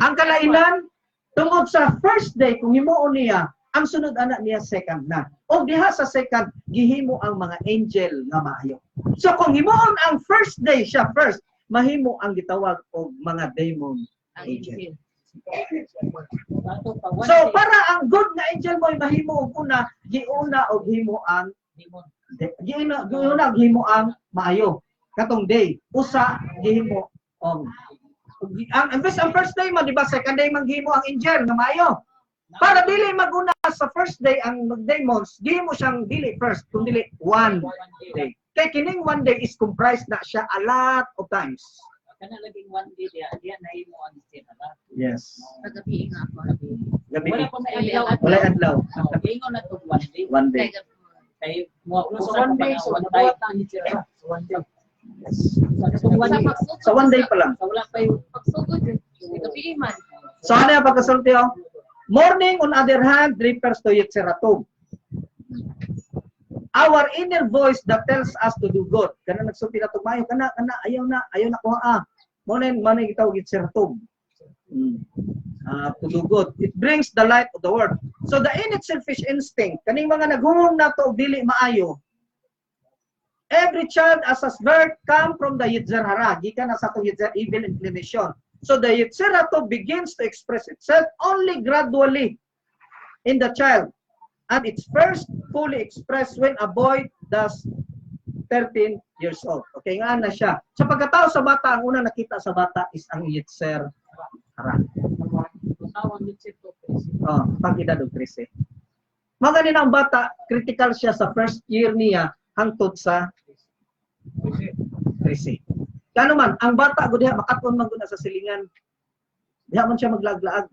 Ang kalainan, tungod sa first day, kung himuon niya, ang sunod anak niya second na. O diha sa second, gihimo ang mga angel nga maayo. So kung himuon ang first day siya first, mahimo ang gitawag og mga demon angel. So para ang good nga angel mo mahimo og una, giuna og himo ang giuna gihimo ang maayo. Katong day, usa gihimo ang imbes ang first day man, di ba, second day man gihimo ang angel nga maayo. Para dili maguna sa first day ang demons, gihimo siyang dili first, kung dili one day. Kay kining one day is comprised na siya a lot of times. Kana laging one day diya na imo ang sinala. Yes. Gabi nga po. Gabi. Wala pa may adlaw. Wala adlaw. Ingon na to one day. One day. Kay mo So one day, so nabuhat na ni Sira. So one day. So one day pa lang. So wala pa yung Pagsugod, gabi man. So ano yung pagkasulti oh? Morning, on other hand, refers to Yetzer Hara. Our inner voice that tells us to do good. Kana nagsulti na tumayo, kana ayaw na kuha. Morning gitawag Yetzer Hara. To do good. It brings the light of the world. So the innate selfish instinct, kaning mga naghungong na to dili maayo. Every child as a birth come from the Yetzer Hara. Gikan na sa itong evil inclination. So the Yetzer Hara begins to express itself only gradually in the child. And it's first fully expressed when a boy does 13 years old. Okay, nga na siya. Sa pagkatao sa bata, ang unang nakita sa bata is ang Yetzer Hara. Pag edad og 13. Maganin ang bata, critical siya sa first year niya hangtod sa 13. Kano man, ang bata gud diha makaton man gud sa silingan. Diha man siya maglaglaag.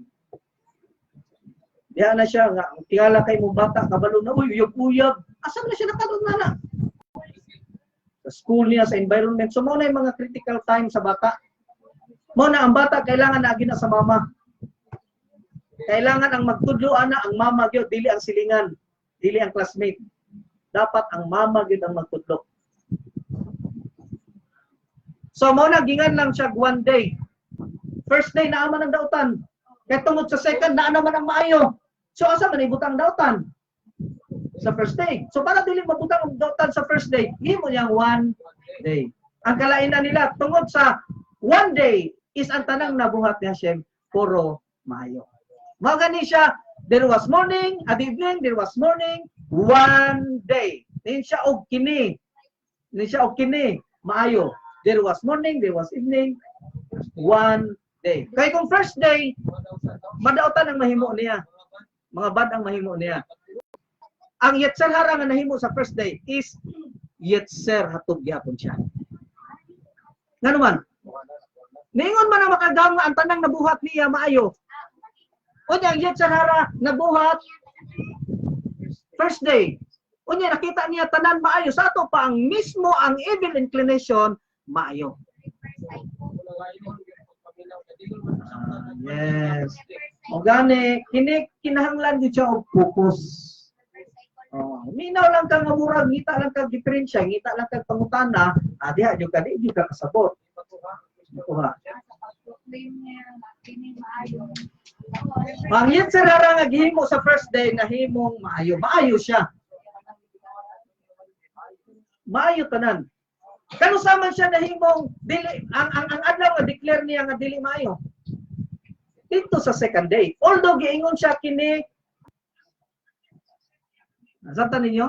Diha na siya nga tingala kay mo bata kabalo na uy uyab-uyab. Asa na siya nakaton na? Sa school niya, sa environment. So mo na yung mga critical time sa bata. Mo na ang bata kailangan na gina sa mama. Kailangan ang magtudloan na ang mama gyud, dili ang silingan, dili ang classmate. Dapat ang mama gyud ang magtudlo. So mo na gingan lang siya one day. First day na man ang dautan. Kaya tungod sa second na naman ang maayo. So asa man ibutang dautan? Sa first day. So para dili mabutang ang dautan sa first day, himo yang one day. Ang kalainan nila tungod sa one day is ang tanang nabuhat ni Hashem puro maayo. Magani siya, there was morning, at evening, there was morning, one day. Din siya og kini. Din siya og kini, maayo. There was morning, there was evening, one day. Kaya kung first day, madautan ang mahimo niya. Mga bad ang mahimo niya. Ang Yetzer Hara nga nahimo sa first day is Yetzer Hatub gyapon siya. Ngano man? Ningon man ang makagam nga ang tanang nabuhat niya maayo. Unya ang Yetzer Hara nabuhat first day. Unya nakita niya tanan maayo, sa ato pa ang mismo ang evil inclination maayo. Yes. O gani, kinahanglan gyud siya og focus. Minaw lang kang murag, ngita lang kang diferensya, ngita lang kang pangutana, diha jud ka di jud ka kasabot. Kuha. Ang yun sa rara nga gihimo sa first day nahimong maayo. Maayo siya. Maayo tanan. Kano saman siya nahimong dili ang adlaw nga declare niya nga dili maayo. Dito sa second day. Although giingon siya kini Nasabtan ninyo?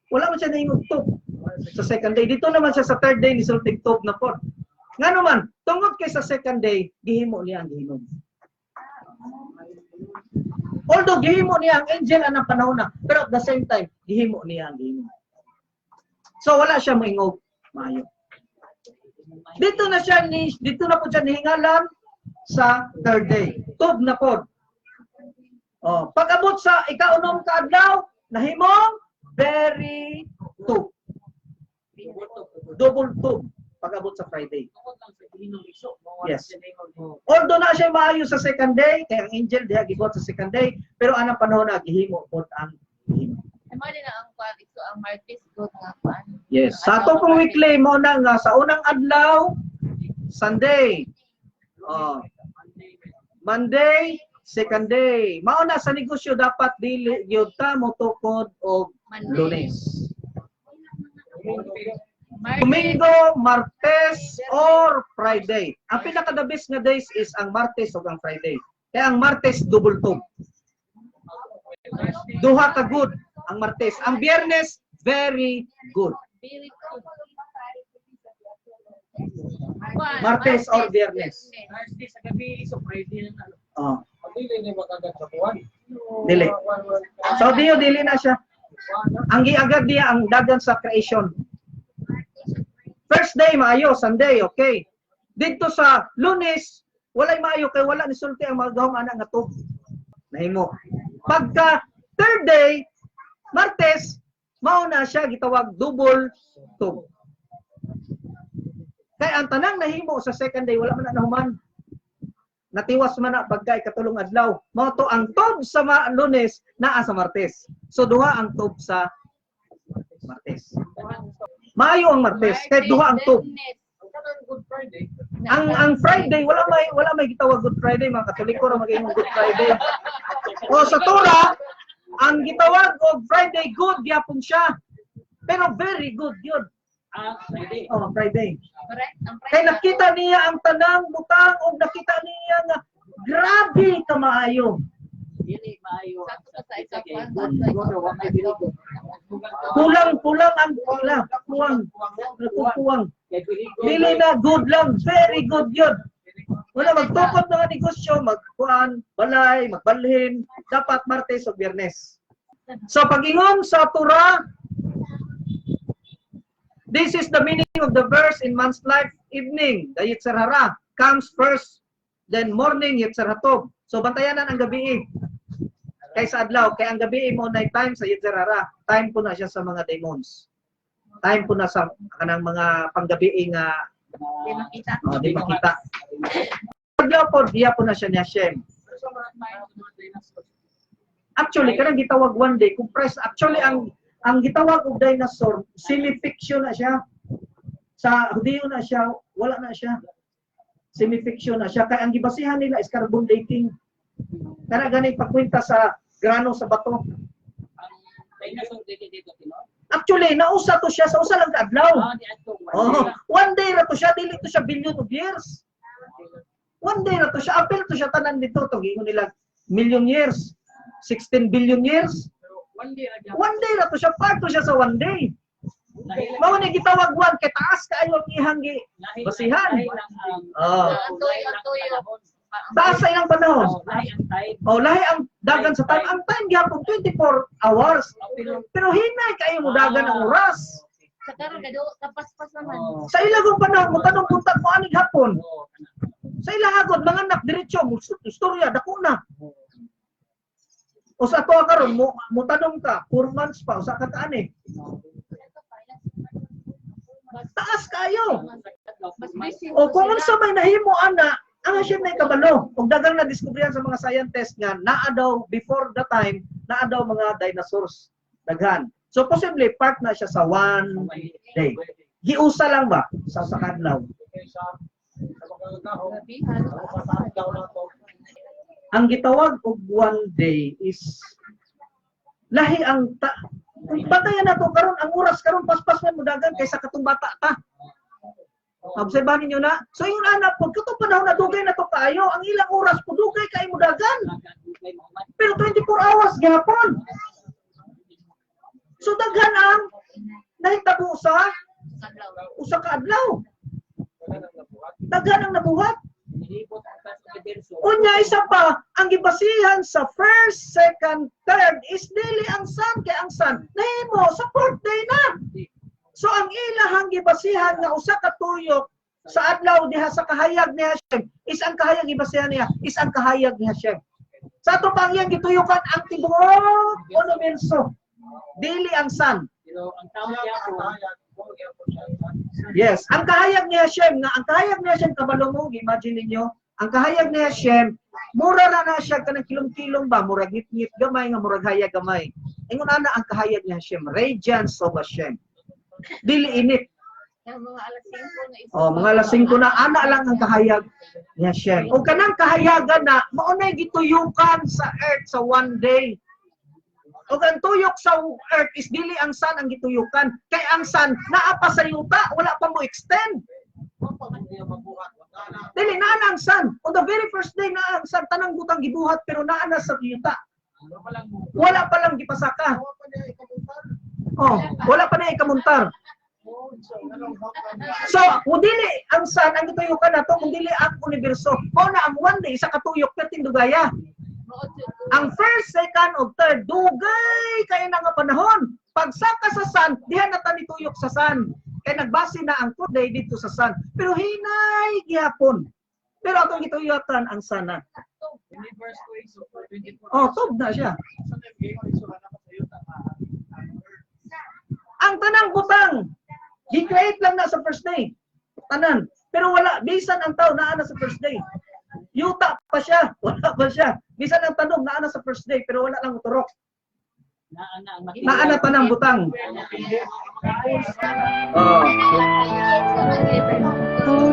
Wala man siya nahimong tub sa second day. Dito naman siya sa third day ni sulting tub na pod. Nga naman, tungod kay sa second day, gihimo niya ang gihinom. Although gihimo niya ang angel anang panahon na, pero at the same time, gihimo niya ang gihinom. So wala siya moingog maayo. Dito na po siya nihingalan sa third day. Tub na pod. Pag-abot sa ikaunom ka adlaw, nahimong very tub. Double tub pag-abot sa Friday. Yes. Although na siya maayo sa second day, kaya ang angel diha gibuhat sa second day, pero anang panahon na gihimo pod ang gihimo. Mali na ang kwan ito ang Martes good nga kwan. Yes. Sa ato pong weekly mo na nga sa unang adlaw, Sunday. Monday, second day. Mao na sa negosyo dapat dili gyud ta mo tukod og Lunes. Domingo, Martes, or Friday. Ang pinaka-the best nga days is ang Martes o ang Friday. Kaya ang Martes, double tub. Duha ka good ang Martes. Ang Biyernes, very good. Very good. Martes or Biyernes. Martes sa gabi, so Friday na. Dili ni makagat sa kuwan. Dili. So, dili na siya. Ang giagad niya ang dagan sa creation. First day, maayo. Sunday, okay. Dito sa Lunes, walay maayo kay wala ni sulti ang mga gahom anak nga tub. Nahimo. Pagka third day, Martes, mao na siya gitawag double tub. Kaya ang tanang nahimo sa second day, wala man na nahuman. Natiwas man na pagka ikatulong adlaw. Mao to ang tub sa Lunes naa sa Martes. So duha ang tub sa Martes. Maayo ang Martes kay duha ang tub. Good Friday. Ang Friday wala may gitawag Good Friday, mga Katoliko ra mag-ingon Good Friday. O sa Torah, ang gitawag og Friday good gyapon siya. Pero very good yun. Friday. Friday. Correct. Kay nakita niya ang tanang butang o nakita niya nga grabe ka maayo. Dili maayo. Sakto sa isa kwan. Kulang ang kuwang. Dili na good lang, very good yun. Wala magtukod ng negosyo, magkuan, balay, magbalhin, dapat Martes o Biyernes. So pag-ingon sa Torah, this is the meaning of the verse in man's life. Evening, the Yetzer Hara comes first, then morning, Yetzer Hatov. So bantayanan ang gabi kaysa adlaw. Kaya ang gabi mo na time sa Yetzer Hara. Time po na siya sa mga demons. Time po na sa kanang mga panggabi nga Di makita. di makita. Adlaw po, diya po na siya ni Hashem. Actually, kanang gitawag one day, compressed. Actually, ang gitawag og dinosaur, semi-fiction na siya. Sa Hudiyo na siya, wala na siya. Semi-fiction na siya. Kaya ang gibasihan nila is carbon dating. Kana gani pagkwenta sa grano sa bato. Actually, nausa to siya sa usa lang ka adlaw. One day ra to siya, dili to siya billion of years. One day ra to siya, apel to siya tanan dito, to gingon nila million years, 16 billion years. One day ra to siya, part to siya sa one day. Mao ni gitawag one kay taas kaayo ang ihang basihan. Taas sa ilang panahon. Lahi ang dagan sa time. Ang time gyapon 24 hours. Pero hinay kayo mo dagan ang oras. Sa karon kay do kapaspas naman. Sa ilagong panahon mo tanong buntag mo aning hapon. Sa ilang agod mga anak diretso mo istorya dako na. O sa to karon mo tanong ka 4 months pa usa ka ani. Taas kayo. Mas busy O po kung sila. unsa may nahimo ana, ang Hashem na kabalo. Ug dagang na diskubrihan sa mga scientists nga naa daw before the time, naa daw mga dinosaurs daghan. So possibly part na siya sa one day. Giusa lang ba sa kadlaw? Okay, sa mga tao, Gabihan. sa daw na to. Ang gitawag og one day is lahi ang kung batayan nato karon ang oras karon paspas man mo dagan kaysa katong bata ta. Obserbahan ninyo na. So yung anak pag katong panahon na dugay na to kaayo, ang ilang oras po dugay kay mo dagan. Pero 24 hours gihapon. So daghan ang nahitabo sa Kadlaw. usa ka adlaw. Wala nang nabuhat. Daghan ang nabuhat. Nilibot ang universo. Unya isa pa, ang gibasihan sa first, second, third is dili ang sun kay ang sun nahimo sa fourth day na. So ang ilahang gibasihan nga usa ka tuyok sa adlaw diha sa kahayag ni Hashem is ang kahayag gibasihan niya is ang kahayag ni Hashem. Sa ato pang iyang gituyokan ang tibuok universo. Dili ang sun. Pero ang tao niya po, Yes, ang kahayag ni Hashem nga ang kahayag ni Hashem kabalo mo, imagine ninyo, ang kahayag ni Hashem mura ra na siya kanang kilom-kilom ba, murag ngit-ngit gamay nga murag hayag gamay. Ingon ana ang kahayag ni Hashem, radiance of Hashem. Dili init. Yung mga alas 5 na isa. Oh, mga lasing ko na ana lang ang kahayag ni Hashem. O kanang kahayagan na mao nay gituyukan sa earth sa one day. O ang tuyok sa earth is dili ang sun ang gituyukan. Kay ang sun naa pa sa yuta, wala pa mo extend. Dili naa na ang sun. On the very first day naa ang sun tanang butang gibuhat pero naa na sa yuta. Wala pa lang gipasaka. Oh, wala pa na ikamuntar. So, kung dili ang sun ang gituyukan nato, kung dili ang universo, mao na ang one day sa katuyok perting dugaya. Ang first, second, o third, dugay kayo na nga panahon. Pagsaka sa sun, diha na ta nituyok sa sun. Kaya nagbase na ang fourth day dito sa sun. Pero hinay gihapon. Pero atong gituyokan ang sun na. Oh, tub na siya. Ang tanang butang, gi-create lang na sa first day. Tanan. Pero wala, bisan ang tao naa na sa first day. Yuta pa siya, wala pa siya. Bisan ang tanom naa na sa first day, pero wala lang uturok. Naa na tanang butang. Oh.